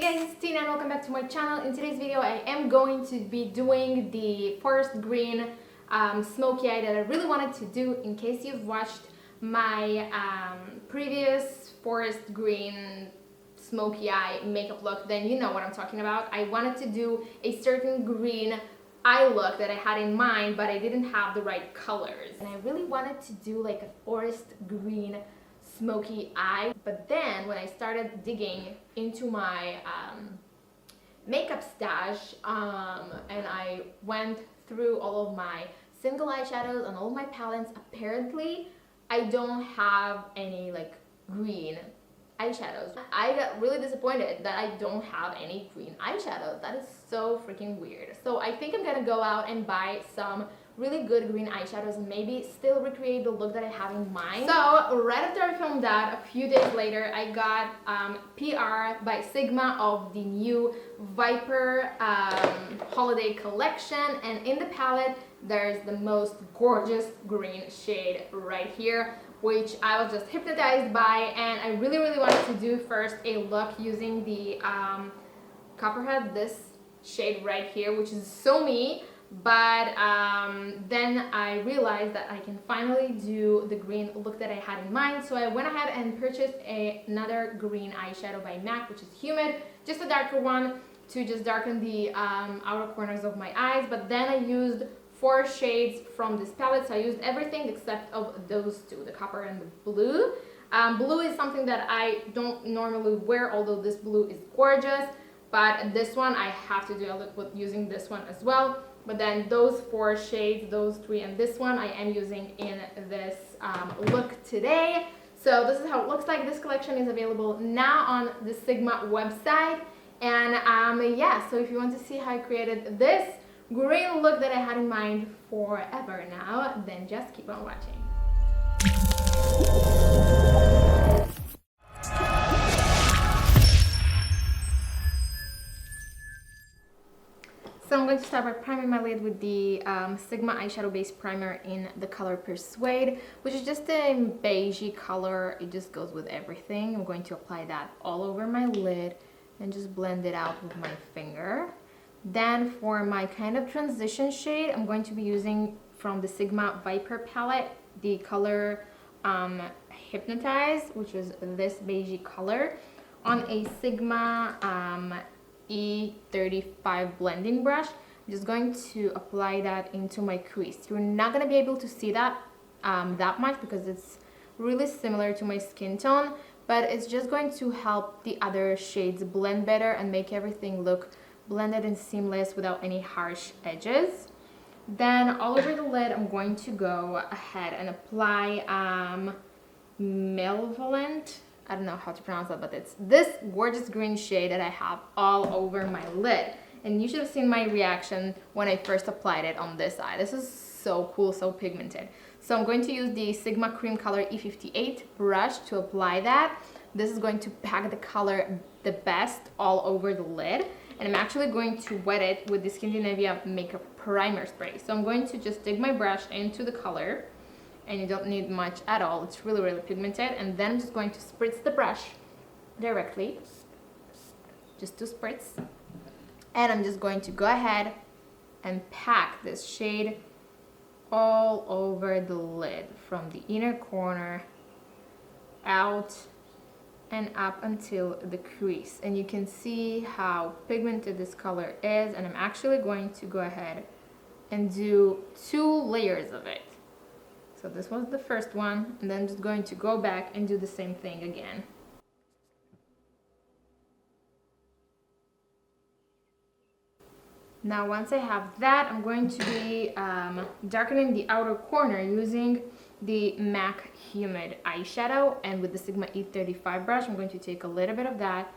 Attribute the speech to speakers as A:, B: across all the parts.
A: guys, it's Tina and welcome back to my channel. In today's video I am going to be doing the forest green smoky eye that I really wanted to do. In case you've watched my previous forest green smoky eye makeup look, then you know what I'm talking about. I wanted to do a certain green eye look that I had in mind, but I didn't have the right colors. And I really wanted to do like a forest green smoky eye, but then when I started digging into my makeup stash and I went through all of my single eyeshadows and all of my palettes, apparently I don't have any like green eyeshadows. I got really disappointed that I don't have any green eyeshadows. That is so freaking weird. So I think I'm gonna go out and buy some really good green eyeshadows and maybe still recreate the look that I have in mind. So right after I filmed that, a few days later, I got PR by Sigma of the new Viper holiday collection, and in the palette there's the most gorgeous green shade right here, which I was just hypnotized by. And I really wanted to do first a look using the Copperhead, this shade right here, which is so me. But then I realized that I can finally do the green look that I had in mind. So I went ahead and purchased another green eyeshadow by MAC, which is Humid, just a darker one to just darken the outer corners of my eyes. But then I used 4 shades from this palette. So I used everything except of those two, the copper and the blue. Blue is something that I don't normally wear, although this blue is gorgeous. But this one I have to do a look with using this one as well. But then those 4 shades, those 3 and this one, I am using in this look today. So this is how it looks like. This collection is available now on the Sigma website. And yeah, so if you want to see how I created this green look that I had in mind forever now, then just keep on watching. So I'm going to start by priming my lid with the Sigma eyeshadow base primer in the color Persuade, which is just a beigey color. It just goes with everything. I'm going to apply that all over my lid and just blend it out with my finger. Then for my kind of transition shade, I'm going to be using from the Sigma Viper palette the color Hypnotize, which is this beigey color, on a Sigma E35 blending brush. I'm just going to apply that into my crease. You're not going to be able to see that that much because it's really similar to my skin tone, but it's just going to help the other shades blend better and make everything look blended and seamless without any harsh edges. Then all over the lid, I'm going to go ahead and apply Malevolent. I don't know how to pronounce that, but it's this gorgeous green shade that I have all over my lid. And you should have seen my reaction when I first applied it on this eye. This is so cool, so pigmented. So I'm going to use the Sigma Cream Color E58 brush to apply that. This is going to pack the color the best all over the lid. And I'm actually going to wet it with the Scandinavian makeup primer spray. So I'm going to just dig my brush into the color, and you don't need much at all. It's really pigmented. And then I'm just going to spritz the brush directly, just 2 spritz. And I'm just going to go ahead and pack this shade all over the lid from the inner corner out and up until the crease. And you can see how pigmented this color is, and I'm actually going to go ahead and do 2 layers of it. So this was the first one, and then I'm just going to go back and do the same thing again. Now once I have that, I'm going to be darkening the outer corner using the MAC Humid eyeshadow, and with the Sigma E35 brush, I'm going to take a little bit of that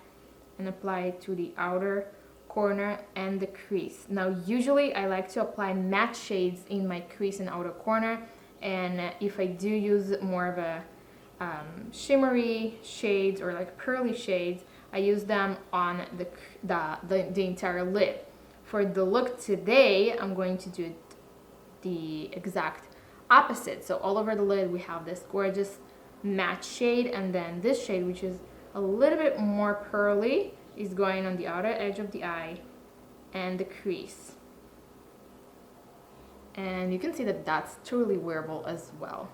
A: and apply it to the outer corner and the crease. Now usually I like to apply matte shades in my crease and outer corner, and if I do use more of a shimmery shades or like pearly shades, I use them on the entire lid. For the look today, I'm going to do the exact opposite. So all over the lid we have this gorgeous matte shade, and then this shade which is a little bit more pearly is going on the outer edge of the eye and the crease. And you can see that that's truly wearable as well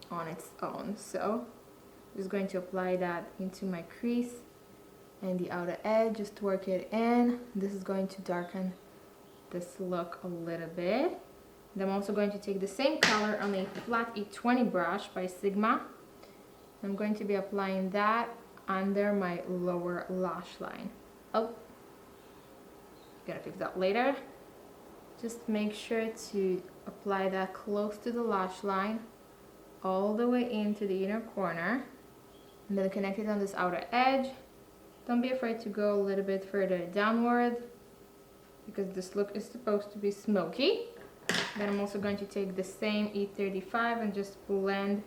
A: on its own. So I'm just going to apply that into my crease and the outer edge, just to work it in. This is going to darken this look a little bit. And I'm also going to take the same color on a flat E20 brush by Sigma. I'm going to be applying that under my lower lash line. Oh, gonna fix that later. Just make sure to apply that close to the lash line, all the way into the inner corner, and then connect it on this outer edge. Don't be afraid to go a little bit further downward, because this look is supposed to be smoky. Then I'm also going to take the same E35 and just blend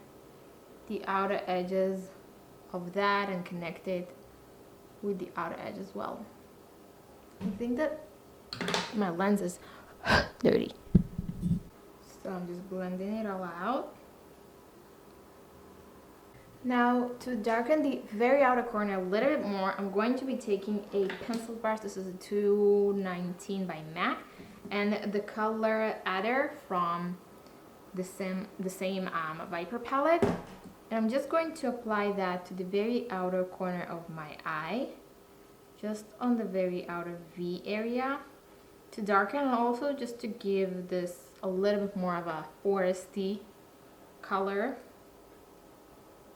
A: the outer edges of that and connect it with the outer edge as well. I think that my lens is dirty, so I'm just blending it all out. Now, to darken the very outer corner a little bit more, I'm going to be taking a pencil brush. This is a 219 by MAC, and the color Adder from the same Viper palette. And I'm just going to apply that to the very outer corner of my eye, just on the very outer V area, to darken, and also just to give this a little bit more of a foresty color,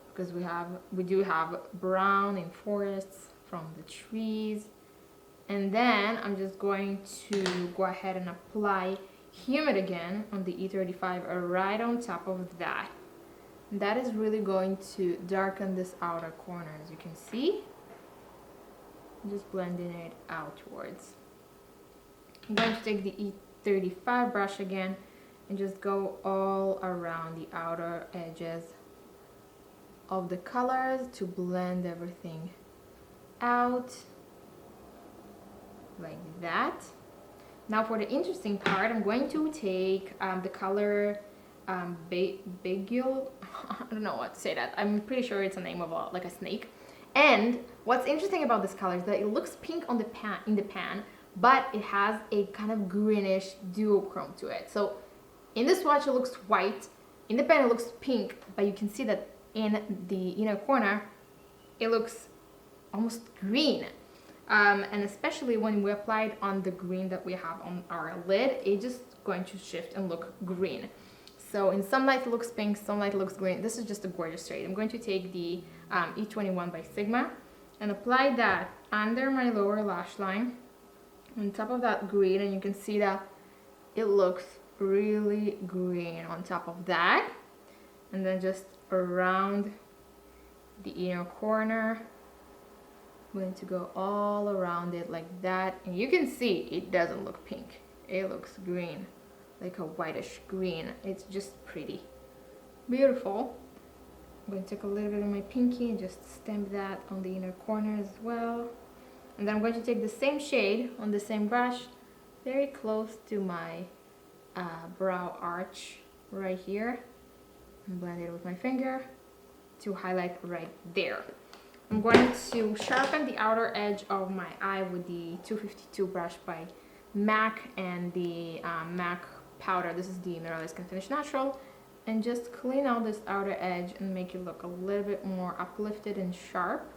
A: because we do have brown in forests from the trees. And then I'm just going to go ahead and apply Humid again on the E35 right on top of that. And that is really going to darken this outer corner, as you can see. I'm just blending it outwards. I'm going to take the E35 brush again and just go all around the outer edges of the colors to blend everything out like that. Now for the interesting part, I'm going to take the color Bagel. I don't know what to say that. I'm pretty sure it's a name of like a snake. And what's interesting about this color is that it looks pink on the pan, but it has a kind of greenish duochrome to it. So in the swatch it looks white, in the pan it looks pink, but you can see that in the inner corner it looks almost green. And especially when we apply it on the green that we have on our lid, it's just going to shift and look green. So in some light it looks pink, some light it looks green. This is just a gorgeous shade. I'm going to take the E21 by Sigma and apply that under my lower lash line on top of that green, and you can see that it looks really green on top of that. And then just around the inner corner, I'm going to go all around it like that, and you can see it doesn't look pink, it looks green, like a whitish green. It's just pretty beautiful. I'm going to take a little bit of my pinky and just stamp that on the inner corner as well. And then I'm going to take the same shade on the same brush, very close to my brow arch right here, and blend it with my finger to highlight right there. I'm going to sharpen the outer edge of my eye with the 252 brush by MAC and the MAC powder. This is the Mineralized Skin Finish Natural. And just clean out this outer edge and make it look a little bit more uplifted and sharp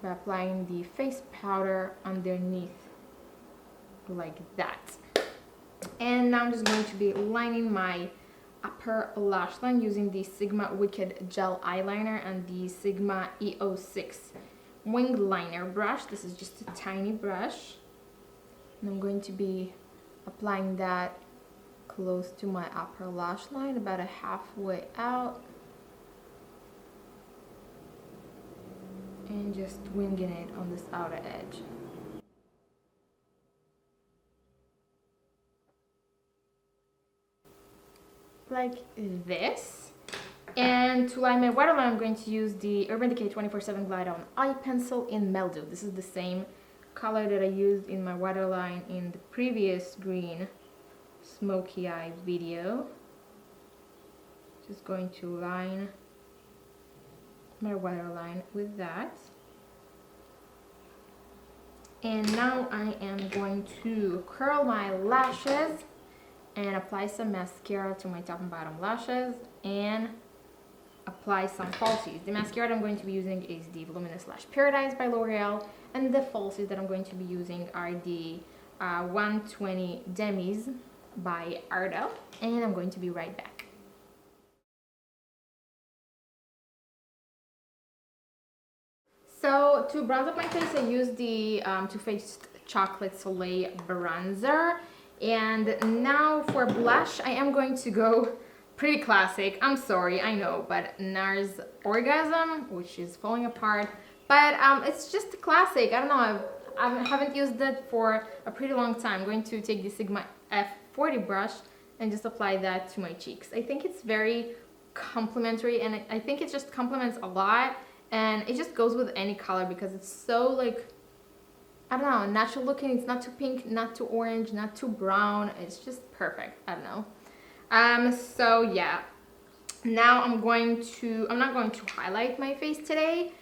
A: by applying the face powder underneath like that. And now I'm just going to be lining my upper lash line using the Sigma Wicked Gel Eyeliner and the Sigma E06 Wing Liner brush. This is just a tiny brush. And I'm going to be applying that close to my upper lash line, about a halfway out. And just winging it on this outer edge. Like this. And to line my waterline, I'm going to use the Urban Decay 24/7 Glide On Eye Pencil in Meldew. This is the same color that I used in my waterline in the previous green smoky eye video. Just going to line my waterline with that. And now I am going to curl my lashes and apply some mascara to my top and bottom lashes and apply some falsies. The mascara that I'm going to be using is the Voluminous Lash Paradise by L'Oreal, and the falsies that I'm going to be using are the 120 Demis by Ardell, and I'm going to be right back. So to bronze up my face, I used the Too Faced Chocolate Soleil bronzer, and now for blush, I am going to go pretty classic. I'm sorry, I know, but NARS Orgasm, which is falling apart, but it's just a classic. I don't know, I haven't used it for a pretty long time. I'm going to take the Sigma F40 brush and just apply that to my cheeks. I think it's very complimentary, and I think it just complements a lot, and it just goes with any color because it's so, like, I don't know, natural looking. It's not too pink, not too orange, not too brown. It's just perfect. I don't know. So yeah, now I'm not going to highlight my face today.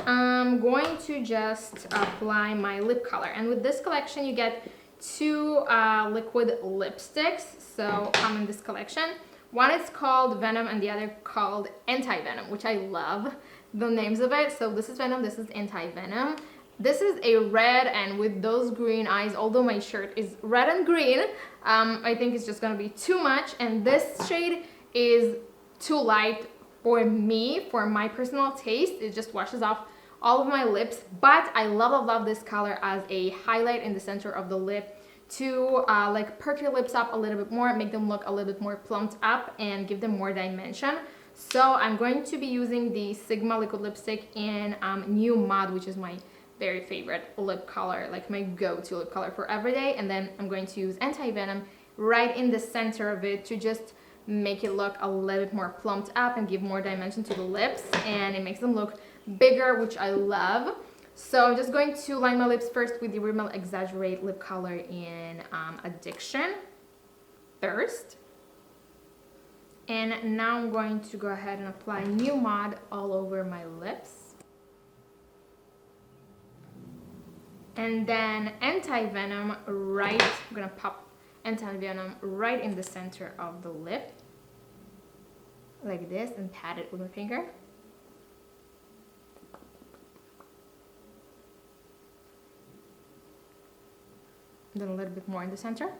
A: I'm going to just apply my lip color, and with this collection you get two liquid lipsticks. So come in this collection. One is called Venom and the other called Anti-Venom, which I love the names of it. So this is Venom, this is Anti-Venom. This is a red, and with those green eyes, although my shirt is red and green, I think it's just gonna be too much, and this shade is too light for me, for my personal taste. It just washes off all of my lips, but I love this color as a highlight in the center of the lip to like perk your lips up a little bit more, make them look a little bit more plumped up and give them more dimension. So I'm going to be using the Sigma liquid lipstick in New Mud, which is my very favorite lip color, like my go-to lip color for every day. And then I'm going to use Anti-Venom right in the center of it to just make it look a little bit more plumped up and give more dimension to the lips, and it makes them look bigger, which I love. So I'm just going to line my lips first with the Rimmel Exaggerate lip color in Addiction first. And now I'm going to go ahead and apply New Mod all over my lips. And then Anti-Venom right, I'm gonna pop Anti-Venom right in the center of the lip, like this, and pat it with my finger. Then a little bit more in the center.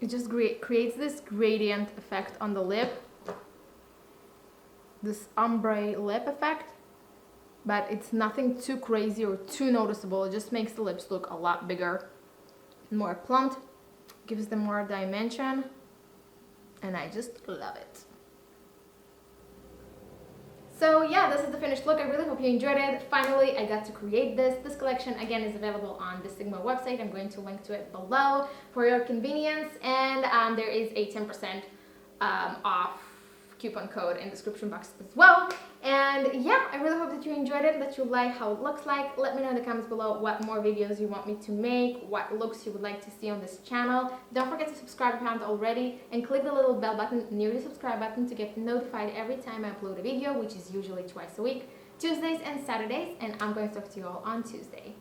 A: It just creates this gradient effect on the lip, this ombre lip effect, but it's nothing too crazy or too noticeable. It just makes the lips look a lot bigger, more plumped, gives them more dimension, and I just love it. So yeah, this is the finished look. I really hope you enjoyed it. Finally, I got to create this. This collection, again, is available on the Sigma website. I'm going to link to it below for your convenience. And there is a 10% off coupon code in the description box as well. And yeah, I really hope that you enjoyed it, that you like how it looks like. Let me know in the comments below what more videos you want me to make, what looks you would like to see on this channel. Don't forget to subscribe if you haven't already, and click the little bell button near the subscribe button to get notified every time I upload a video, which is usually twice a week, Tuesdays and Saturdays, and I'm going to talk to you all on Tuesday.